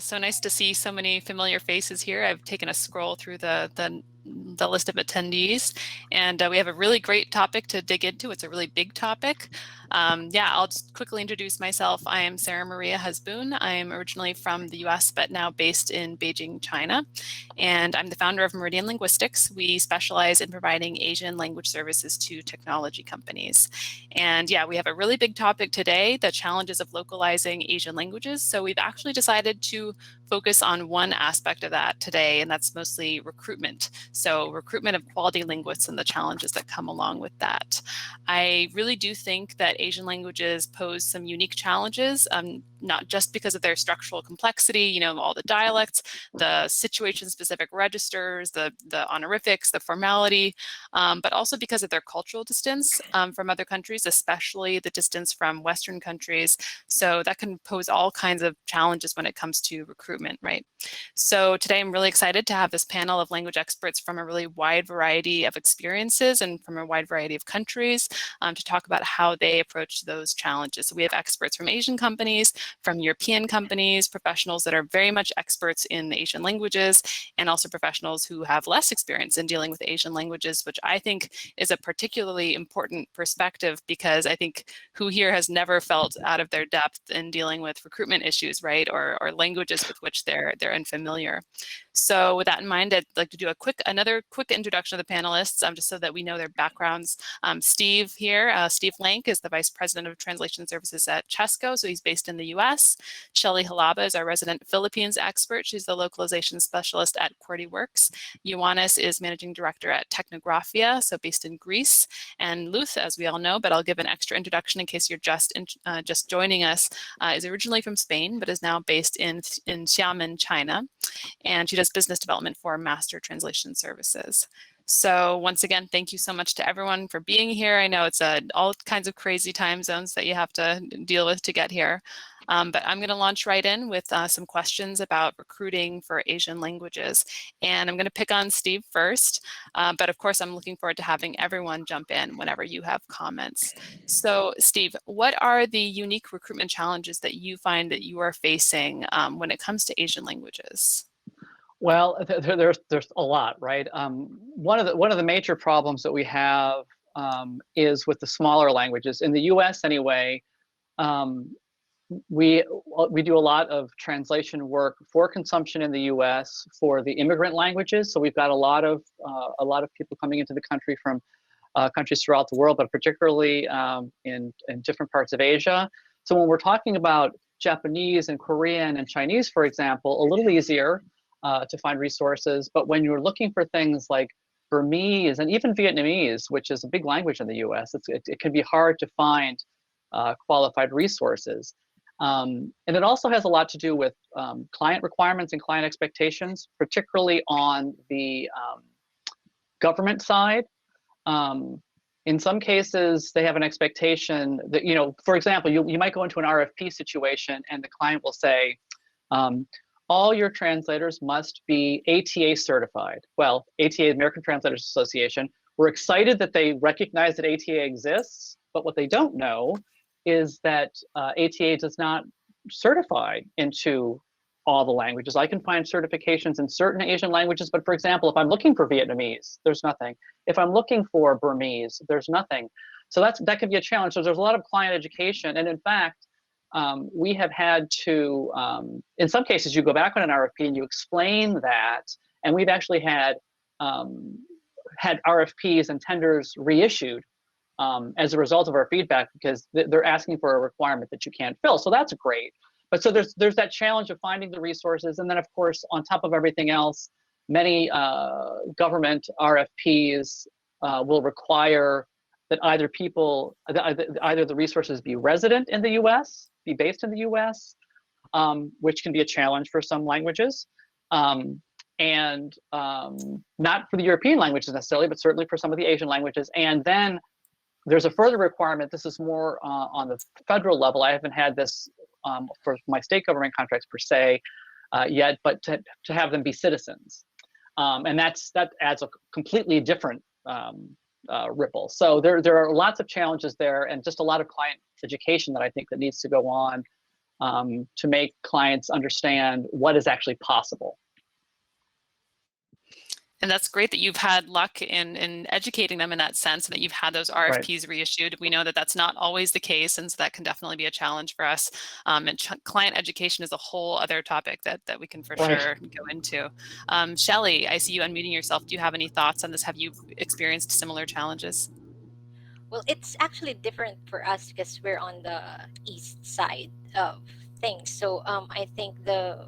So nice to see so many familiar faces here. I've taken a scroll through the list of attendees, and we have a really great topic to dig into. It's a really big topic. Yeah, I'll just quickly introduce myself. I am Sarah Maria Hasboon. I'm originally from the US, but now based in Beijing, China. And I'm the founder of Meridian Linguistics. We specialize in providing Asian language services to technology companies. And yeah, we have a really big topic today, the challenges of localizing Asian languages. So we've actually decided to focus on one aspect of that today, and that's mostly recruitment. So recruitment of quality linguists and the challenges that come along with that. I really do think that Asian languages pose some unique challenges, not just because of their structural complexity, all the dialects, the situation-specific registers, the honorifics, the formality, but also because of their cultural distance from other countries, especially the distance from Western countries. So that can pose all kinds of challenges when it comes to recruitment, right? So today I'm really excited to have this panel of language experts from a really wide variety of experiences and from a wide variety of countries to talk about how they approach those challenges. So we have experts from Asian companies, from European companies, professionals that are very much experts in Asian languages, and also professionals who have less experience in dealing with Asian languages, which I think is a particularly important perspective because I think who here has never felt out of their depth in dealing with recruitment issues, right, or languages with which they're unfamiliar. So with that in mind, I'd like to do another quick introduction of the panelists, just so that we know their backgrounds. Steve here, Steve Lank is the Vice President of Translation Services at Chesco, so he's based in the US. Shelley Halaba is our resident Philippines expert. She's the localization specialist at QWERTYworks. Ioannis is Managing Director at Technographia, so based in Greece. And Luth, as we all know, but I'll give an extra introduction in case you're just joining us, is originally from Spain, but is now based in Xiamen, China. And she does business development for Master Translation Services. So once again, thank you so much to everyone for being here. I know it's all kinds of crazy time zones that you have to deal with to get here. But I'm going to launch right in with some questions about recruiting for Asian languages. And I'm going to pick on Steve first. But of course, I'm looking forward to having everyone jump in whenever you have comments. So Steve, what are the unique recruitment challenges that you find that you are facing when it comes to Asian languages? Well, there's a lot, right? One of the major problems that we have is with the smaller languages in the U.S. Anyway. We do a lot of translation work for consumption in the U.S. for the immigrant languages. So we've got a lot of people coming into the country from countries throughout the world, but particularly in different parts of Asia. So when we're talking about Japanese and Korean and Chinese, for example, a little easier to find resources. But when you're looking for things like Burmese and even Vietnamese, which is a big language in the U.S., it can be hard to find qualified resources. And it also has a lot to do with client requirements and client expectations, particularly on the government side. In some cases, they have an expectation that, for example, you might go into an RFP situation and the client will say, all your translators must be ATA certified. Well, ATA, American Translators Association, we're excited that they recognize that ATA exists, but what they don't know is that ATA does not certify into all the languages. I can find certifications in certain Asian languages, but for example, if I'm looking for Vietnamese, there's nothing. If I'm looking for Burmese, there's nothing. So that can be a challenge. So there's a lot of client education, and in fact, we have had to, in some cases, you go back on an RFP and you explain that, and we've actually had RFPs and tenders reissued as a result of our feedback because they're asking for a requirement that you can't fill. So that's great. But so there's that challenge of finding the resources, and then of course, on top of everything else, many government RFPs will require that either the resources be resident in the U.S., be based in the U.S., which can be a challenge for some languages, and not for the European languages necessarily, but certainly for some of the Asian languages. And then there's a further requirement. This is more on the federal level. I haven't had this for my state government contracts per se yet, but to have them be citizens, and that adds a completely different ripple. So there are lots of challenges there, and just a lot of client education that I think that needs to go on to make clients understand what is actually possible. And that's great that you've had luck in educating them in that sense, and that you've had those RFPs reissued. We know that that's not always the case, and so that can definitely be a challenge for us. And client education is a whole other topic that we can for sure go into. Shelley, I see you unmuting yourself. Do you have any thoughts on this? Have you experienced similar challenges? Well, it's actually different for us because we're on the east side of things. So I think the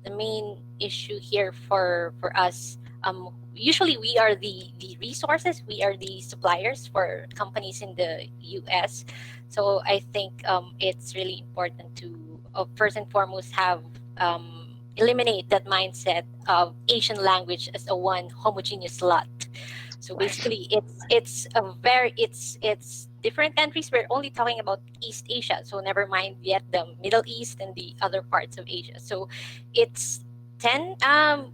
main issue here for us, usually we are the resources, we are the suppliers for companies in the US. So I think it's really important to first and foremost have eliminate that mindset of Asian language as a one homogeneous lot. So basically, it's different countries. We're only talking about East Asia, so never mind yet the Middle East and the other parts of Asia. So it's 10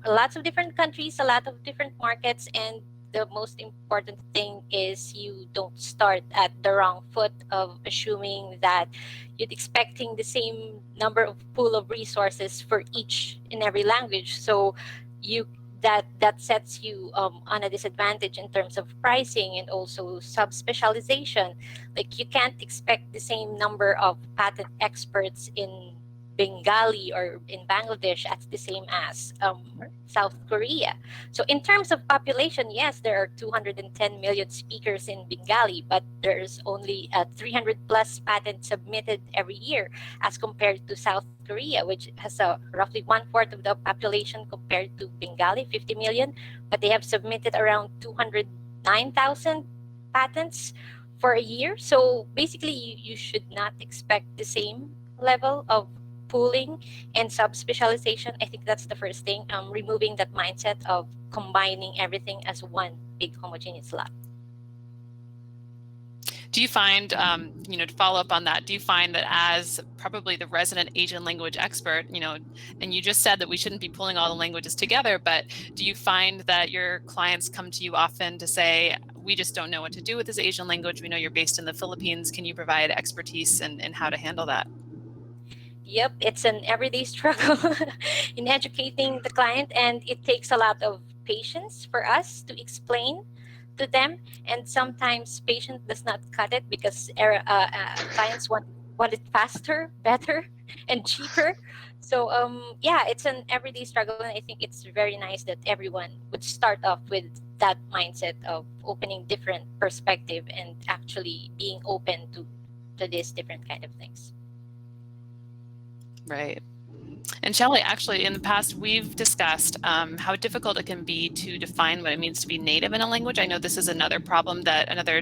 lots of different countries, a lot of different markets, and the most important thing is you don't start at the wrong foot of assuming that you're expecting the same number of pool of resources for each and every language. So you that sets you on a disadvantage in terms of pricing and also subspecialization. Like you can't expect the same number of patent experts in Bengali or in Bangladesh as the same as South Korea. So in terms of population, yes, there are 210 million speakers in Bengali, but there's only 300 plus patents submitted every year as compared to South Korea, which has a roughly 1/4 of the population compared to Bengali, 50 million, but they have submitted around 209,000 patents for a year. So basically, you should not expect the same level of pooling and subspecialization. I think that's the first thing. Removing that mindset of combining everything as one big homogeneous lot. Do you find, to follow up on that, do you find that as probably the resident Asian language expert, and you just said that we shouldn't be pulling all the languages together, but do you find that your clients come to you often to say, we just don't know what to do with this Asian language, we know you're based in the Philippines, can you provide expertise in how to handle that? Yep, it's an everyday struggle in educating the client, and it takes a lot of patience for us to explain to them. And sometimes patience does not cut it because clients want it faster, better, and cheaper. So yeah, it's an everyday struggle, and I think it's very nice that everyone would start off with that mindset of opening different perspective and actually being open to these different kind of things. Right. And Shelley, actually, in the past, we've discussed how difficult it can be to define what it means to be native in a language. I know this is another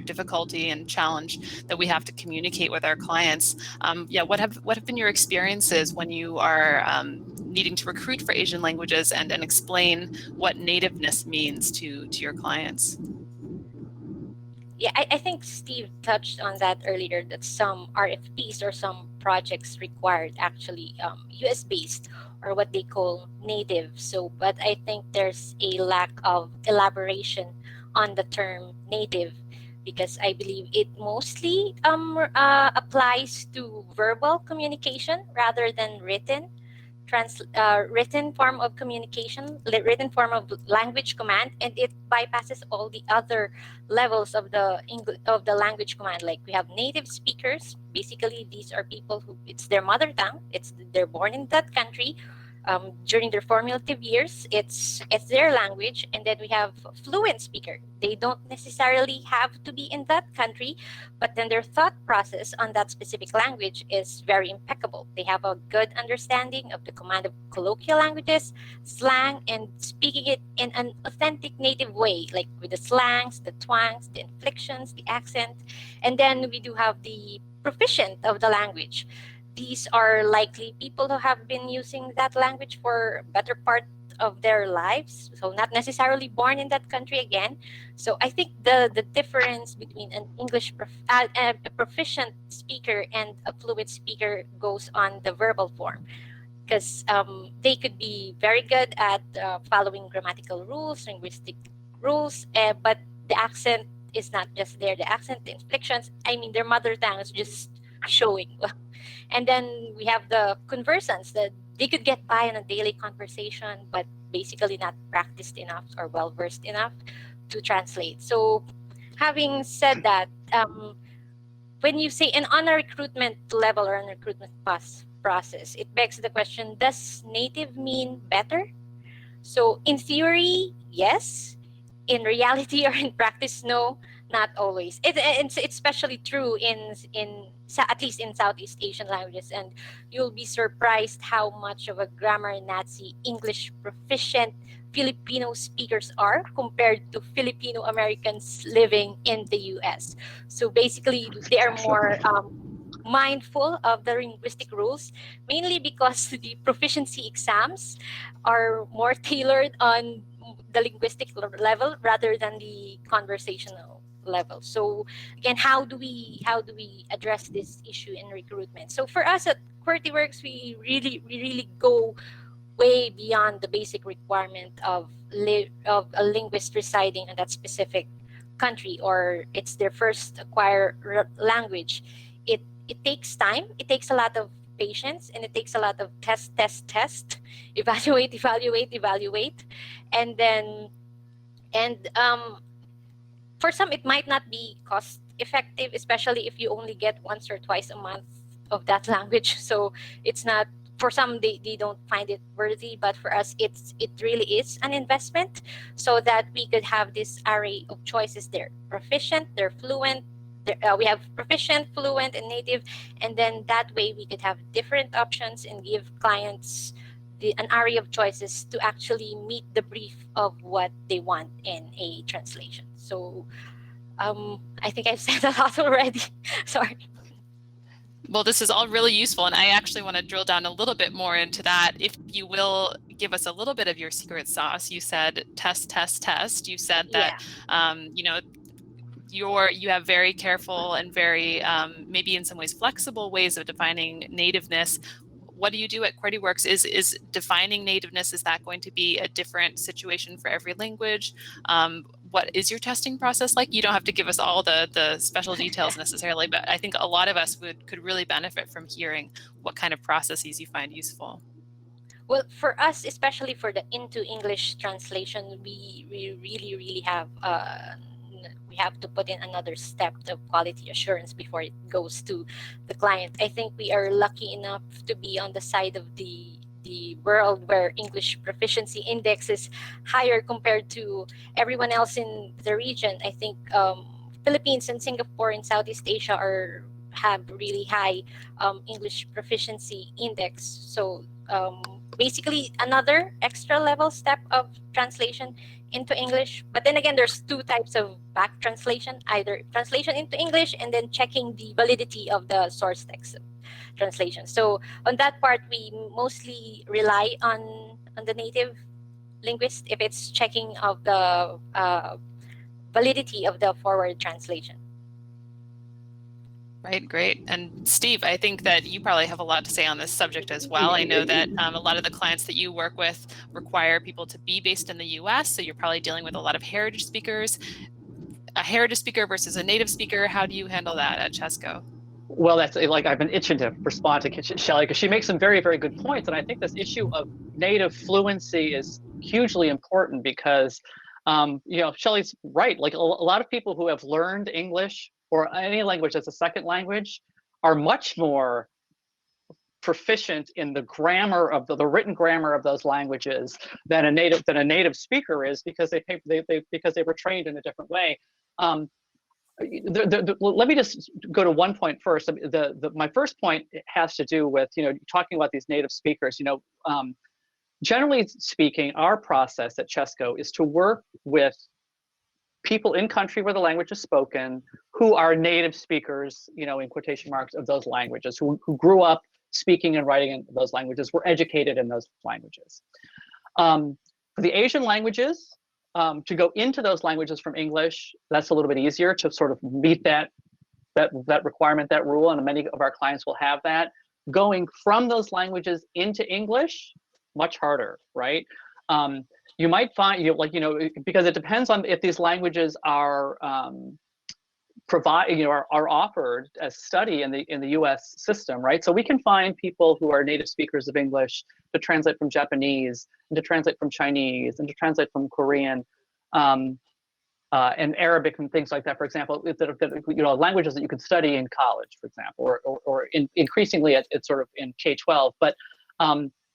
difficulty and challenge that we have to communicate with our clients. What have been your experiences when you are needing to recruit for Asian languages and explain what nativeness means to your clients? Yeah, I think Steve touched on that earlier, that some RFPs or some projects required actually US based or what they call native. So, but I think there's a lack of elaboration on the term native because I believe it mostly applies to verbal communication rather than written. Written form of communication, written form of language command, and it bypasses all the other levels of the language command. Like we have native speakers. Basically, these are people who it's their mother tongue. They're born in that country. During their formative years, it's their language, and then we have fluent speaker. They don't necessarily have to be in that country, but then their thought process on that specific language is very impeccable. They have a good understanding of the command of colloquial languages, slang, and speaking it in an authentic native way, like with the slangs, the twangs, the inflections, the accent. And then we do have the proficient of the language. These are likely people who have been using that language for better part of their lives, so not necessarily born in that country again. So I think the difference between an a proficient speaker and a fluent speaker goes on the verbal form, because they could be very good at following grammatical rules, linguistic rules, but the accent is not just there. The accent, the inflections, I mean, their mother tongue is just showing. And then we have the conversants that they could get by on a daily conversation, but basically not practiced enough or well versed enough to translate. So having said that, when you say, and on a recruitment level or on a recruitment process, it begs the question, does native mean better? So in theory, yes. In reality or in practice, no, not always. It's especially true at least in Southeast Asian languages, and you'll be surprised how much of a grammar Nazi English proficient Filipino speakers are compared to Filipino Americans living in the US. So basically, they are more mindful of the linguistic rules, mainly because the proficiency exams are more tailored on the linguistic level rather than the conversational level. So again, how do we address this issue in recruitment? So for us at QWERTYworks, we really go way beyond the basic requirement of a linguist residing in that specific country, or it's their first acquired language. It takes time. It takes a lot of patience, and it takes a lot of test, evaluate, and then for some it might not be cost effective, especially if you only get once or twice a month of that language. So it's not, for some they don't find it worthy, but for us it really is an investment, so that we could have this array of choices. They're proficient, they're fluent, we have proficient, fluent, and native, and then that way we could have different options and give clients an array of choices to actually meet the brief of what they want in a translation. So I think I've said a lot already. Sorry. Well, this is all really useful, and I actually want to drill down a little bit more into that. If you will give us a little bit of your secret sauce. You said test. You said that you know, you have very careful and very maybe in some ways flexible ways of defining nativeness. What do you do at QWERTYworks? Is defining nativeness, is that going to be a different situation for every language? What is your testing process like? You don't have to give us all the special details necessarily, but I think a lot of us could really benefit from hearing what kind of processes you find useful. Well, for us, especially for the into English translation, we really have we have to put in another step of quality assurance before it goes to the client. I think we are lucky enough to be on the side of the world where English proficiency index is higher compared to everyone else in the region. I think Philippines and Singapore in Southeast Asia have really high English proficiency index. So basically another extra level step of translation into English. But then again, there's two types of back translation: either translation into English and then checking the validity of the source text translation. So on that part, we mostly rely on the native linguist if it's checking of the validity of the forward translation. Right, great. And Steve, I think that you probably have a lot to say on this subject as well. I know that a lot of the clients that you work with require people to be based in the US, so you're probably dealing with a lot of heritage speakers. A heritage speaker versus a native speaker, how do you handle that at Chesco? Well, that's like I've been itching to respond to Shelley because she makes some very, very good points. And I think this issue of native fluency is hugely important because, you know, Shelley's right. Like a lot of people who have learned English or any language as a second language are much more proficient in the grammar of the written grammar of those languages than a native speaker is, because because they were trained in a different way. Let me just go to one point first. My first point has to do with, you know, talking about these native speakers. You know, generally speaking, our process at Chesco is to work with people in country where the language is spoken who are native speakers, you know, in quotation marks, of those languages, who grew up speaking and writing in those languages, were educated in those languages. For the Asian languages, to go into those languages from English, that's a little bit easier to sort of meet that requirement, that rule, and many of our clients will have that. Going from those languages into English, much harder, right? You might find, because it depends on if these languages are are offered as study in the U.S. system, right? So we can find people who are native speakers of English to translate from Japanese, and to translate from Chinese, and to translate from Korean, and Arabic and things like that. For example, languages that you could study in college, for example, or increasingly at sort of in K-12. But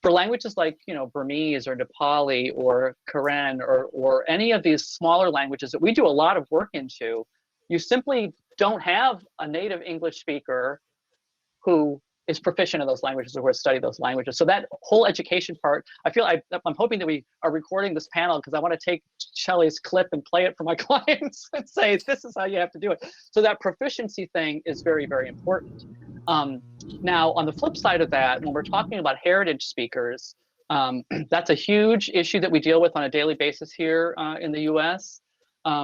for languages like Burmese or Nepali or Karen or any of these smaller languages that we do a lot of work into, you simply don't have a native English speaker who is proficient in those languages or who has studied those languages. So that whole education part, I'm hoping that we are recording this panel because I want to take Shelley's clip and play it for my clients and say, this is how you have to do it. So that proficiency thing is very, very important. Now, on the flip side of that, when we're talking about heritage speakers, that's a huge issue that we deal with on a daily basis here in the US.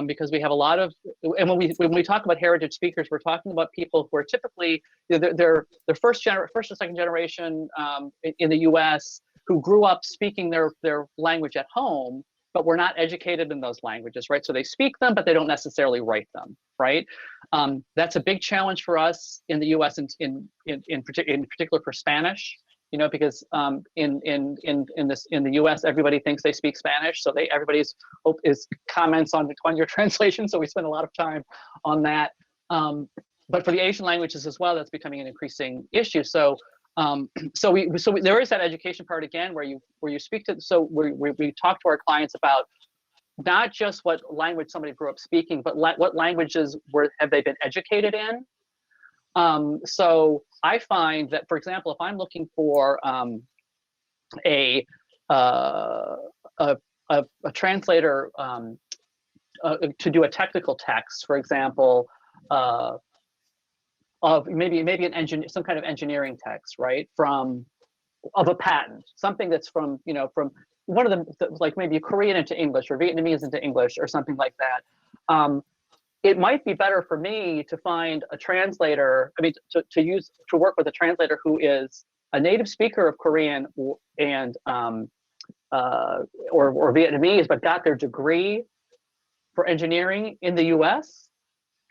Because we have a lot of, and when we talk about heritage speakers, we're talking about people who are typically they're first or second generation in the U.S. who grew up speaking their language at home, but were not educated in those languages, right? So they speak them, but they don't necessarily write them, right? That's a big challenge for us in the U.S. in particular for Spanish. Because in the U.S. everybody thinks they speak Spanish, so everybody's comments on your translation. So we spend a lot of time on that. But for the Asian languages as well, that's becoming an increasing issue. So there is that education part again, where you speak to. So we talk to our clients about not just what language somebody grew up speaking, but what languages have they been educated in. So I find that, for example, if I'm looking for a translator to do a technical text, for example, of maybe some kind of engineering text, right, of a patent, something that's from one of them, like maybe Korean into English or Vietnamese into English or something like that. It might be better for me to find a translator, to work with a translator who is a native speaker of Korean and or Vietnamese, but got their degree for engineering in the US,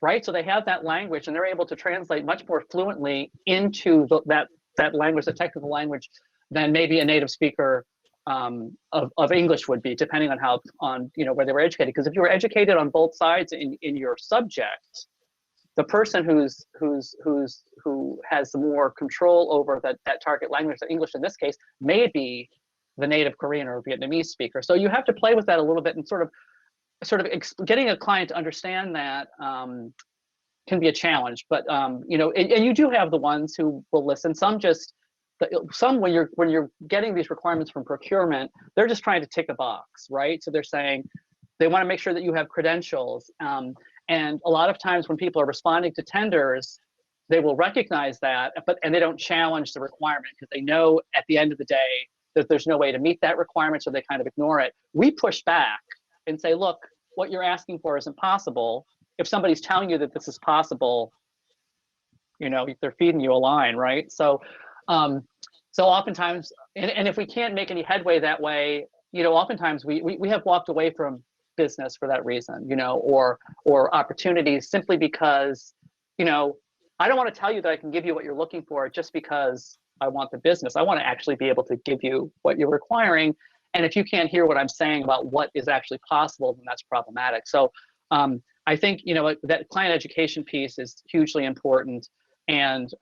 right? So they have that language and they're able to translate much more fluently into that language, the technical language, than maybe a native speaker of English would be, depending on where they were educated. Because if you were educated on both sides in your subject, the person who has more control over that target language, the English in this case, may be the native Korean or Vietnamese speaker. So you have to play with that a little bit and sort of getting a client to understand that can be a challenge. But and you do have the ones who will listen. Some when you're getting these requirements from procurement, they're just trying to tick a box, right? So they're saying they want to make sure that you have credentials. And a lot of times when people are responding to tenders, they will recognize that, and they don't challenge the requirement because they know at the end of the day that there's no way to meet that requirement, so they kind of ignore it. We push back and say, look, what you're asking for isn't possible. If somebody's telling you that this is possible, they're feeding you a line, right? So oftentimes, and if we can't make any headway that way, oftentimes we have walked away from business for that reason, or opportunities simply because, I don't want to tell you that I can give you what you're looking for just because I want the business. I want to actually be able to give you what you're requiring. And if you can't hear what I'm saying about what is actually possible, then that's problematic. So I think, that client education piece is hugely important. And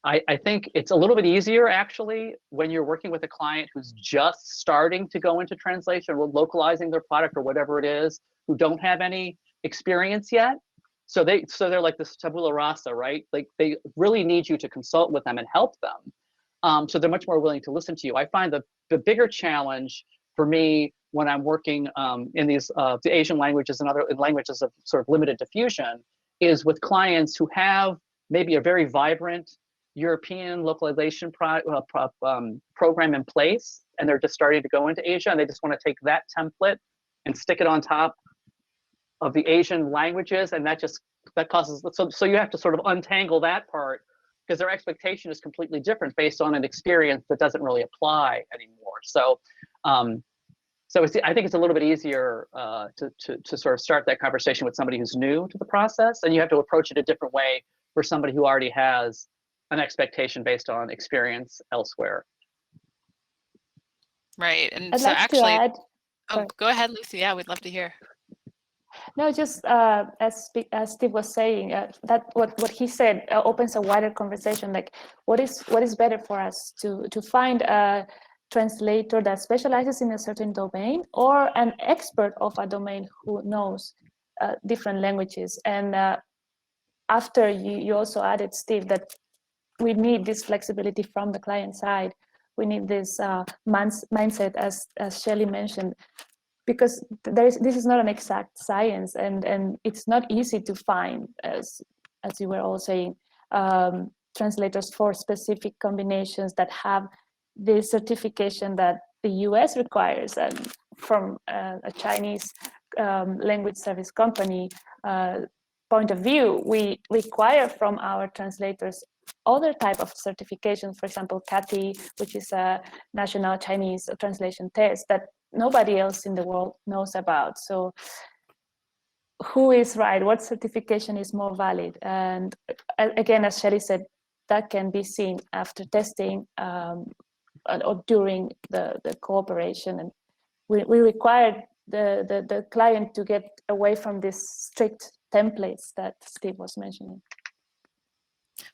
I think it's a little bit easier actually when you're working with a client who's just starting to go into translation or localizing their product or whatever it is, who don't have any experience yet. So they're like this tabula rasa, right? Like they really need you to consult with them and help them. So they're much more willing to listen to you. I find the bigger challenge for me when I'm working in these the Asian languages and other languages of sort of limited diffusion is with clients who have maybe a very vibrant European localization program in place, and they're just starting to go into Asia, and they just want to take that template and stick it on top of the Asian languages, and that causes, so you have to sort of untangle that part because their expectation is completely different based on an experience that doesn't really apply anymore. So So I think it's a little bit easier to sort of start that conversation with somebody who's new to the process, and you have to approach it a different way for somebody who already has an expectation based on experience elsewhere. Right. And I'd so like actually, to add, oh, go ahead, Lucy. Yeah, we'd love to hear. no, just as Steve was saying, that what he said opens a wider conversation. Like, what is better for us to find a translator that specializes in a certain domain, or an expert of a domain who knows different languages? And after you also added, Steve, that we need this flexibility from the client side. We need this mindset, as Shelley mentioned, because this is not an exact science, and it's not easy to find, as you were all saying, translators for specific combinations that have the certification that the US requires. And from a Chinese language service company point of view, we require from our translators other type of certifications, for example, CATI, which is a national Chinese translation test that nobody else in the world knows about. So who is right? What certification is more valid? And again, as Sherry said, that can be seen after testing or during the cooperation. And we require the client to get away from these strict templates that Steve was mentioning.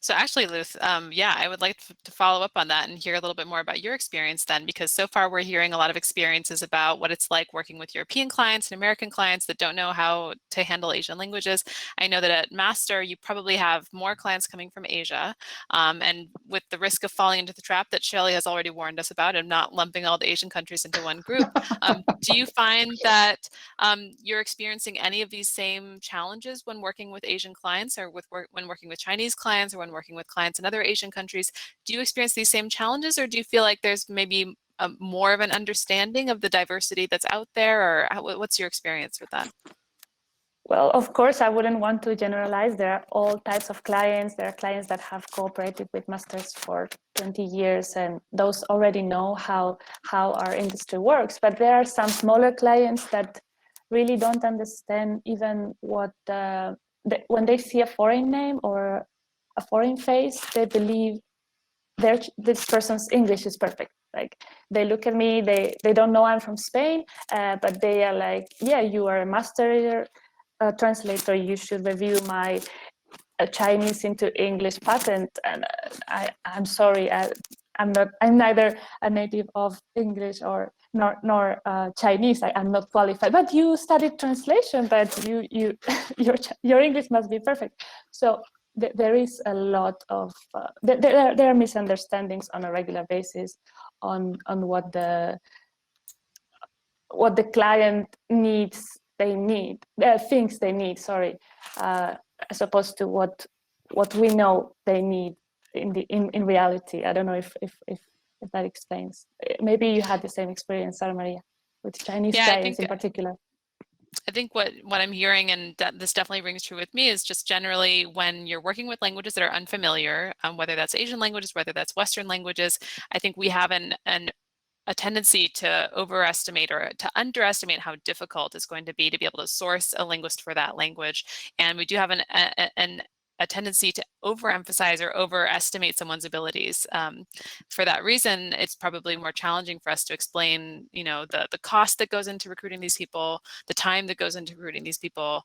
So actually, Luth, yeah, I would like to follow up on that and hear a little bit more about your experience then, because so far we're hearing a lot of experiences about what it's like working with European clients and American clients that don't know how to handle Asian languages. I know that at Master, you probably have more clients coming from Asia, and with the risk of falling into the trap that Shelley has already warned us about and not lumping all the Asian countries into one group, do you find that you're experiencing any of these same challenges when working with Asian clients, or when working with Chinese clients, or when working with clients in other Asian countries? Do you experience these same challenges, or do you feel like there's maybe more of an understanding of the diversity that's out there, or what's your experience with that? Well, of course, I wouldn't want to generalize. There are all types of clients. There are clients that have cooperated with Masters for 20 years, and those already know how our industry works. But there are some smaller clients that really don't understand even what, when they see a foreign name or a foreign face, they believe this person's English is perfect. Like, they look at me, they don't know I'm from Spain, but they are like, yeah, you are a master translator, you should review my Chinese into English patent. And I'm sorry, I'm neither a native of English nor Chinese. I'm not qualified. But you studied translation, but your English must be perfect. So there is a lot of there are misunderstandings on a regular basis on what the client needs. Things they need. Sorry, as opposed to what we know they need in reality. I don't know if that explains. Maybe you had the same experience, Sara Maria, with Chinese clients in particular. I think what I'm hearing, and this definitely rings true with me, is just generally when you're working with languages that are unfamiliar, whether that's Asian languages, whether that's Western languages, I think we have a tendency to overestimate or to underestimate how difficult it's going to be to be able to source a linguist for that language. And we do have a tendency to overemphasize or overestimate someone's abilities. For that reason, it's probably more challenging for us to explain, the cost that goes into recruiting these people, the time that goes into recruiting these people,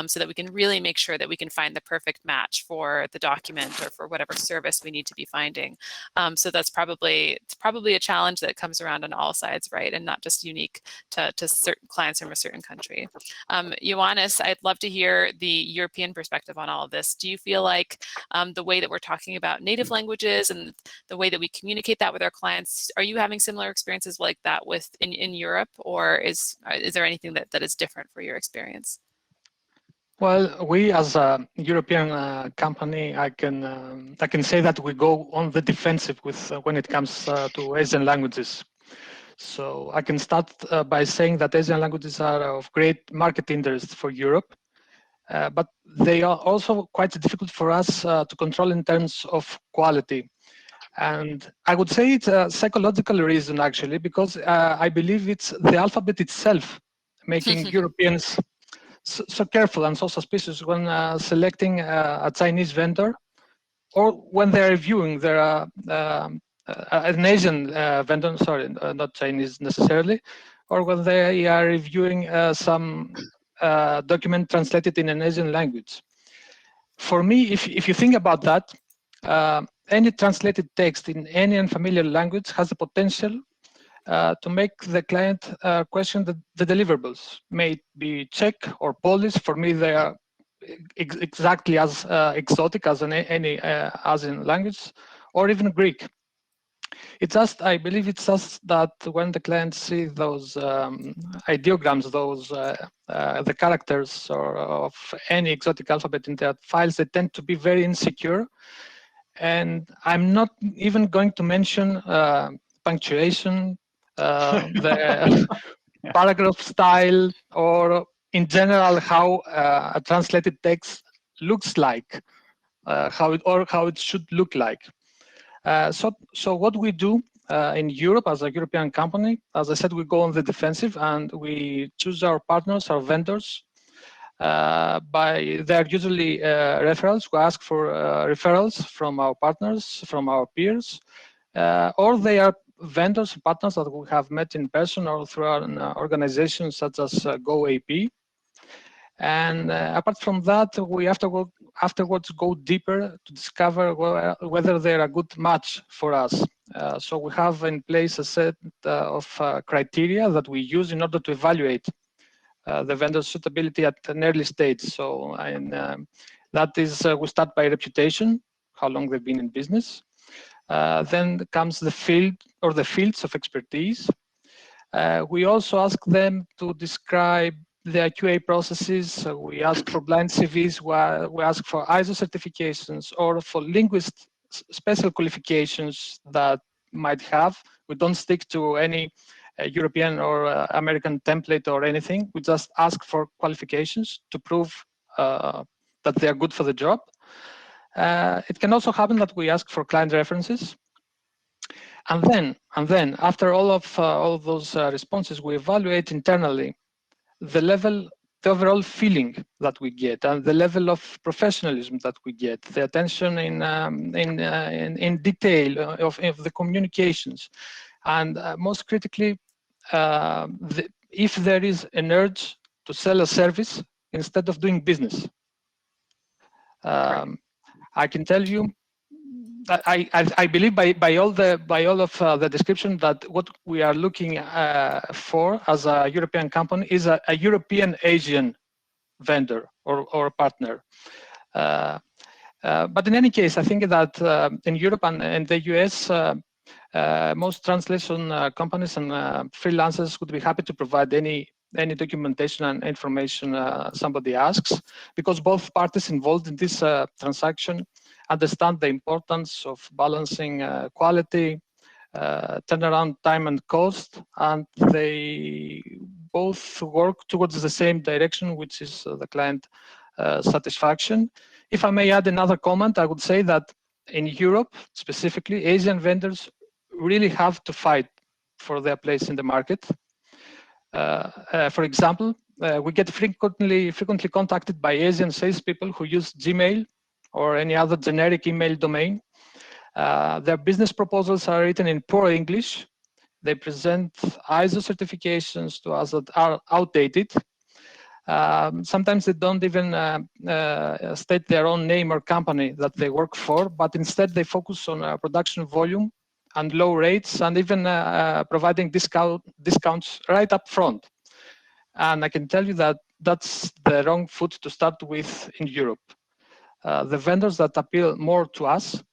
so that we can really make sure that we can find the perfect match for the document or for whatever service we need to be finding. So it's probably a challenge that comes around on all sides, right? And not just unique to certain clients from a certain country. Ioannis, I'd love to hear the European perspective on all of this. Do you feel like the way that we're talking about native languages and the way that we communicate that with our clients, are you having similar experiences like that in Europe, or is there anything that is different for your experience? Well, we as a European company, I can say that we go on the defensive with when it comes to Asian languages. So I can start by saying that Asian languages are of great market interest for Europe. But they are also quite difficult for us to control in terms of quality. And I would say it's a psychological reason, actually, because I believe it's the alphabet itself making Europeans so careful and so suspicious when selecting a Chinese vendor, or when they're reviewing their an Asian vendor, sorry, not Chinese necessarily, or when they are reviewing some document translated in an Asian language. For me, if you think about that, any translated text in any unfamiliar language has the potential to make the client question the deliverables. May it be Czech or Polish. For me, they are exactly as exotic as any Asian language, or even Greek. It's just, I believe it's just that when the clients see those ideograms, those the characters or of any exotic alphabet in their files, they tend to be very insecure. And I'm not even going to mention punctuation, the paragraph style, or in general how a translated text looks like, how it should look like. So what we do in Europe as a European company, as I said, we go on the defensive and we choose our partners, our vendors. They're usually referrals. We ask for referrals from our partners, from our peers, or they are vendors, partners that we have met in person or through an organization such as GoAP. And apart from that, we afterwards go deeper to discover whether they're a good match for us. So we have in place a set of criteria that we use in order to evaluate the vendor's suitability at an early stage. So that is, we start by reputation, how long they've been in business. Then comes the field or the fields of expertise. We also ask them to describe their QA processes. We ask for blind CVs, we ask for ISO certifications or for linguist special qualifications that might have. We don't stick to any European or American template or anything. We just ask for qualifications to prove that they are good for the job. It can also happen that we ask for client references. And then after all of those responses, we evaluate internally the overall feeling that we get, and the level of professionalism that we get, the attention in detail of the communications, and most critically, if there is an urge to sell a service instead of doing business. I can tell you, I believe by all of the description that what we are looking for as a European company is a European Asian vendor or partner. But in any case, I think that in Europe and the US, most translation companies and freelancers would be happy to provide any documentation and information somebody asks, because both parties involved in this transaction understand the importance of balancing quality, turnaround time and cost, and they both work towards the same direction, which is the client satisfaction. If I may add another comment, I would say that in Europe, specifically, Asian vendors really have to fight for their place in the market. For example, we get frequently contacted by Asian salespeople who use Gmail or any other generic email domain. Their business proposals are written in poor English. They present ISO certifications to us that are outdated. Sometimes they don't even state their own name or company that they work for, but instead they focus on production volume and low rates, and even providing discounts right up front. And I can tell you that that's the wrong foot to start with in Europe. The vendors that appeal more to us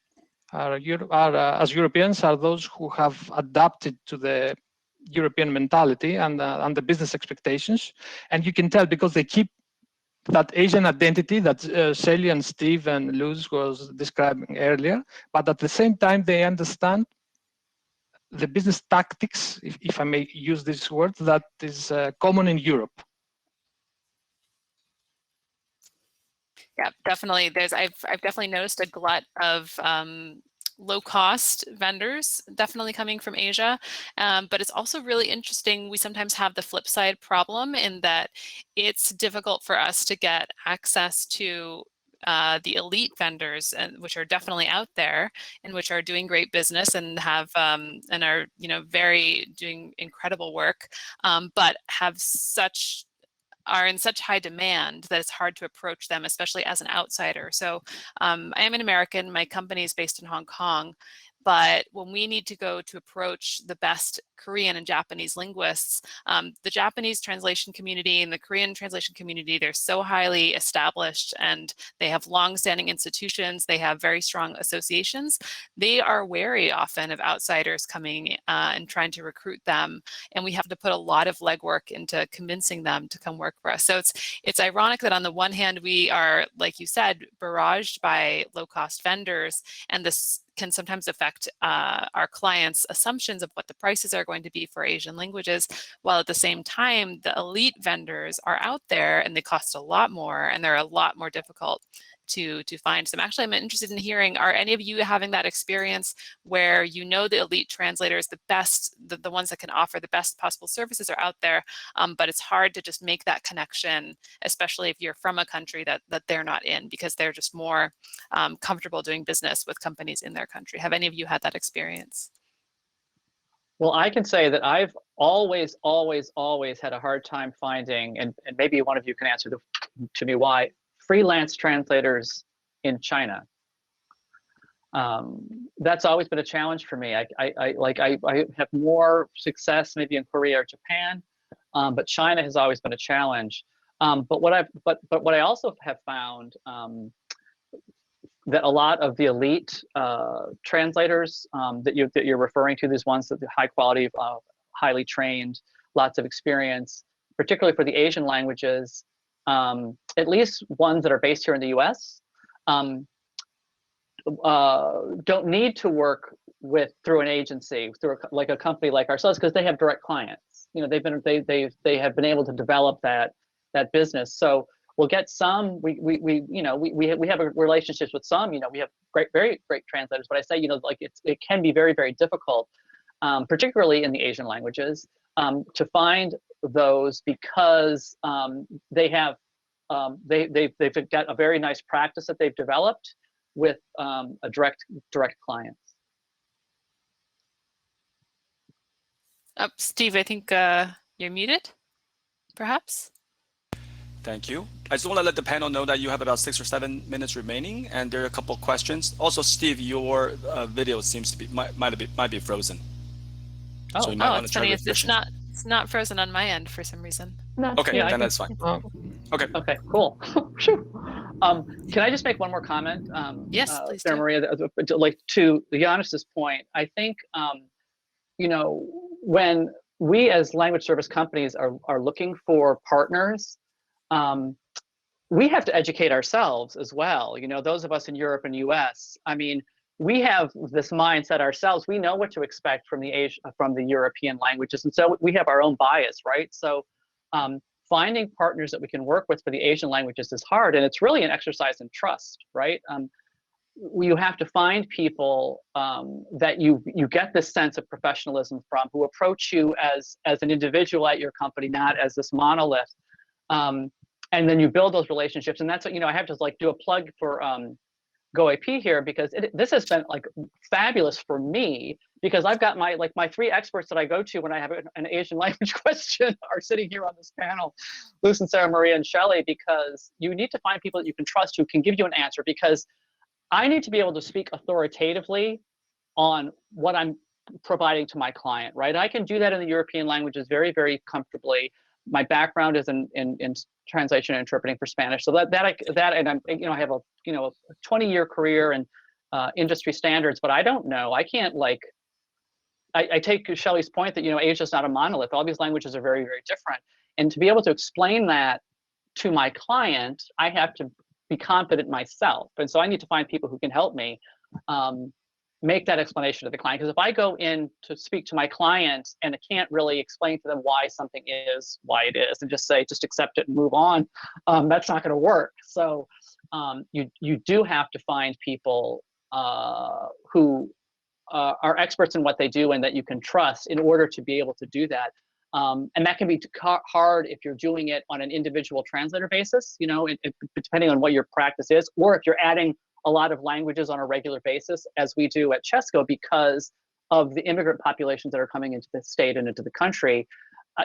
as Europeans are those who have adapted to the European mentality and the business expectations. And you can tell because they keep that Asian identity that Shelly and Steve and Luz was describing earlier, but at the same time, they understand the business tactics, if I may use this word, that is common in Europe. Yeah, definitely. I've definitely noticed a glut of low-cost vendors, definitely coming from Asia. But it's also really interesting. We sometimes have the flip side problem in that it's difficult for us to get access to the elite vendors, and which are definitely out there and which are doing great business and have and are very doing incredible work, but are in such high demand that it's hard to approach them, especially as an outsider. So I am an American, my company is based in Hong Kong, but when we need to go to approach the best Korean and Japanese linguists, the Japanese translation community and the Korean translation community, they're so highly established and they have long-standing institutions, they have very strong associations. They are wary often of outsiders coming and trying to recruit them, and we have to put a lot of legwork into convincing them to come work for us. So it's ironic that on the one hand, we are, like you said, barraged by low-cost vendors, and this can sometimes affect our clients' assumptions of what the prices are going to be for Asian languages, while at the same time, the elite vendors are out there and they cost a lot more and they're a lot more difficult to find. So I'm interested in hearing, are any of you having that experience where the elite translators, the best, the ones that can offer the best possible services are out there, but it's hard to just make that connection, especially if you're from a country that they're not in, because they're just more comfortable doing business with companies in their country. Have any of you had that experience? Well, I can say that I've always had a hard time finding, and maybe one of you can answer to me why, freelance translators in China. That's always been a challenge for me. I have more success maybe in Korea or Japan, but China has always been a challenge. But what I also have found that a lot of the elite translators that you're referring to, these ones that the high quality, highly trained, lots of experience, particularly for the Asian languages, at least ones that are based here in the U.S., don't need to work through an agency, through like a company like ourselves, because they have direct clients. They have been able to develop that business. So we'll get some. We have relationships with some. We have very great translators. But I say, it can be very, very difficult, particularly in the Asian languages, to find those, because they've got a very nice practice that they've developed with a direct clients. Steve, I think you're muted, perhaps. Thank you. I just want to let the panel know that you have about 6 or 7 minutes remaining, and there are a couple of questions. Also, Steve, your video seems to be might be frozen. Oh, so you might want it's to funny. try It's not frozen on my end for some reason. No, okay, yeah, then that's fine. Okay. Okay, cool. Can I just make one more comment? Yes, please Sarah do. Maria, like to Giannis's point, I think when we as language service companies are looking for partners, we have to educate ourselves as well. Those of us in Europe and US, I mean, we have this mindset ourselves. We know what to expect from the European languages, and so we have our own bias, right? So finding partners that we can work with for the Asian languages is hard, and it's really an exercise in trust, right? You have to find people that you get this sense of professionalism from, who approach you as an individual at your company, not as this monolith. And then you build those relationships, and that's what I have to do a plug for GoAP here, because this has been fabulous for me, because I've got my 3 experts that I go to when I have an Asian language question are sitting here on this panel, Luce and Sarah Maria and Shelley, because you need to find people that you can trust who can give you an answer, because I need to be able to speak authoritatively on what I'm providing to my client, right? I can do that in the European languages very, very comfortably. My background is in translation and interpreting for Spanish, so and I'm I have a 20-year career in industry standards, but I don't know. I can't I take Shelley's point that Asia is not a monolith. All these languages are very, very different, and to be able to explain that to my client, I have to be confident myself, and so I need to find people who can help me make that explanation to the client. Because if I go in to speak to my client and I can't really explain to them why something is why it is, and just accept it and move on, that's not going to work. So you do have to find people who are experts in what they do and that you can trust in order to be able to do that. And that can be hard if you're doing it on an individual translator basis, you know, depending on what your practice is, or if you're adding a lot of languages on a regular basis, as we do at Chesco, because of the immigrant populations that are coming into the state and into the country.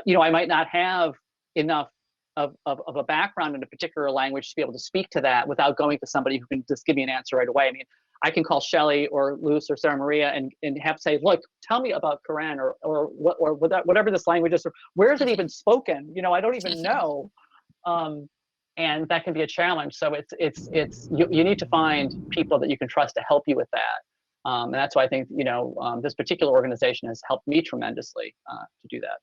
You know, I might not have enough of a background in a particular language to be able to speak to that without going to somebody who can just give me an answer right away. I mean, I can call Shelley or Luz or Sarah Maria and have to say, look, tell me about Quran or whatever this language is, or where is it even spoken? You know, I don't even know. And that can be a challenge. So you need to find people that you can trust to help you with that. And that's why I think, you know, this particular organization has helped me tremendously to do that.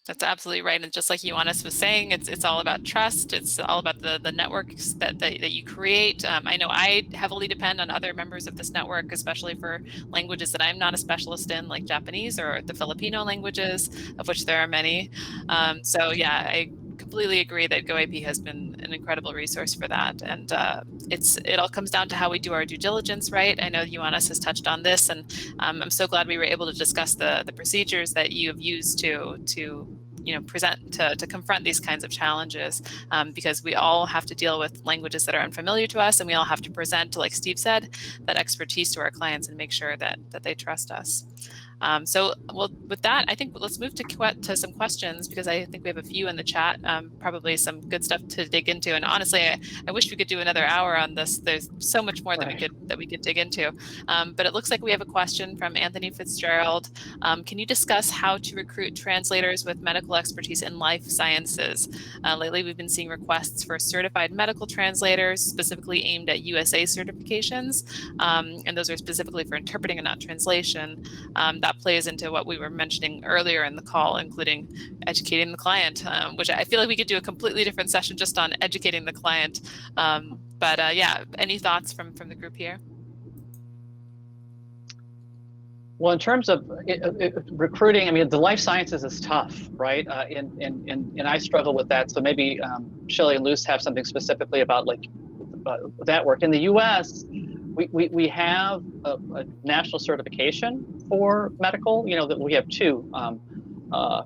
That's absolutely right. And just like Ioannis was saying, it's all about trust. It's all about the networks that you create. I know I heavily depend on other members of this network, especially for languages that I'm not a specialist in, like Japanese or the Filipino languages, of which there are many. So yeah, I completely agree that GoAP has been an incredible resource for that. And it all comes down to how we do our due diligence, right? I know Ioannis has touched on this, and I'm so glad we were able to discuss the procedures that you have used to you know, present to confront these kinds of challenges, because we all have to deal with languages that are unfamiliar to us, and we all have to present, like Steve said, that expertise to our clients and make sure that they trust us. So, well, with that, I think let's move to some questions, because I think we have a few in the chat, probably some good stuff to dig into. And honestly, I wish we could do another hour on this. There's so much more that we could dig into. But it looks like we have a question from Anthony Fitzgerald. Can you discuss how to recruit translators with medical expertise in life sciences? Lately, we've been seeing requests for certified medical translators, specifically aimed at USA certifications, and those are specifically for interpreting and not translation. That plays into what we were mentioning earlier in the call, including educating the client, which I feel like we could do a completely different session just on educating the client. But yeah, any thoughts from the group here? Well, in terms of recruiting, I mean, the life sciences is tough, right? And I struggle with that. So maybe Shelley and Luz have something specifically about like that work. In the U.S., we have a national certification for medical. You know, that we have two. I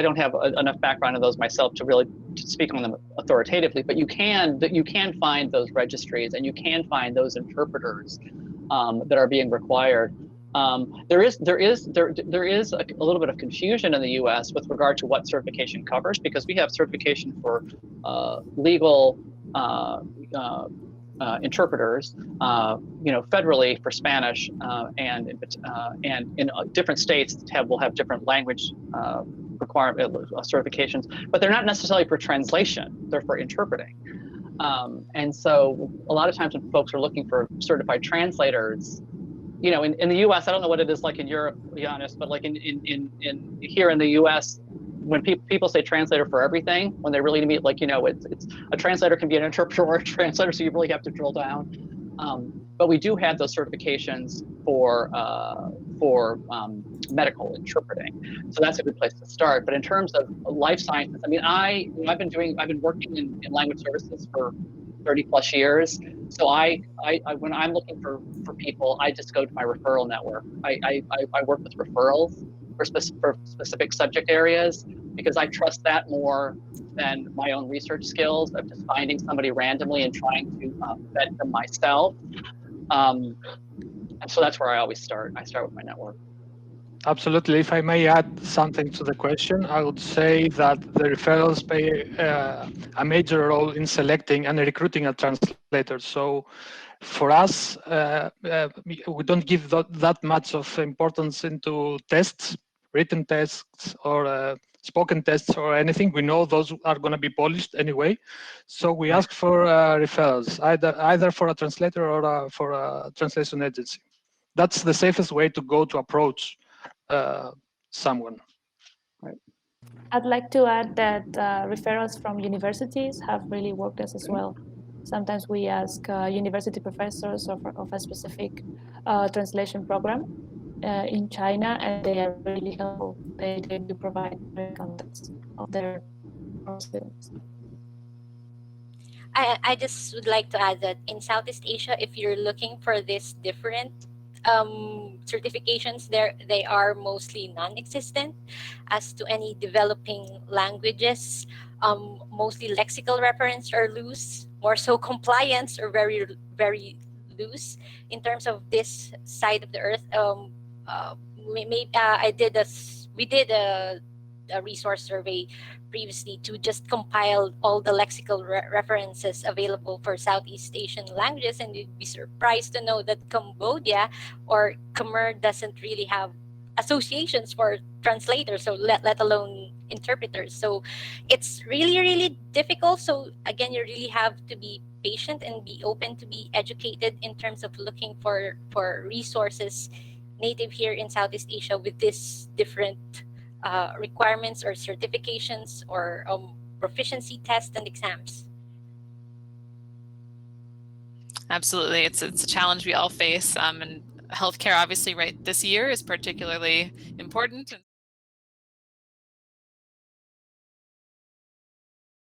don't have enough background in those myself to really speak on them authoritatively, but you can find those registries, and you can find those interpreters that are being required. There is a little bit of confusion in the U.S. with regard to what certification covers, because we have certification for legal interpreters, you know, federally for Spanish, and in different states will have different language requirement certifications, but they're not necessarily for translation; they're for interpreting. And so, a lot of times when folks are looking for certified translators, you know, in the U.S., I don't know what it is like in Europe, to be honest, but like in here in the U.S., when people say translator for everything, when they really mean, like, you know, it's a translator can be an interpreter or a translator, so you really have to drill down. But we do have those certifications for medical interpreting, so that's a good place to start. But in terms of life sciences, I mean, I've been working in language services for 30 plus years. So I when I'm looking for people, I just go to my referral network. I work with referrals for specific subject areas, because I trust that more than my own research skills of just finding somebody randomly and trying to vet them myself. And so that's where I always start. I start with my network. Absolutely. If I may add something to the question, I would say that the referrals play a major role in selecting and recruiting a translator. So for us, we don't give that much of importance into tests, written tests or spoken tests or anything. We know those are going to be polished anyway. So we ask for referrals, either for a translator or for a translation agency. That's the safest way to go to approach someone. Right. I'd like to add that referrals from universities have really worked as well. Sometimes we ask university professors of a specific translation program in China, and they are really helpful. They do provide contacts of their students. I just would like to add that in Southeast Asia, if you're looking for this different certifications, they are mostly non-existent. As to any developing languages, mostly lexical reference are loose, more so compliance are very, very loose in terms of this side of the earth. We did a resource survey previously to just compile all the lexical references available for Southeast Asian languages, and you'd be surprised to know that Cambodia or Khmer doesn't really have associations for translators, so let alone interpreters. So it's really, really difficult. So again, you really have to be patient and be open to be educated in terms of looking for resources native here in Southeast Asia with this different requirements or certifications or proficiency tests and exams. Absolutely, it's a challenge we all face, and healthcare obviously right this year is particularly important.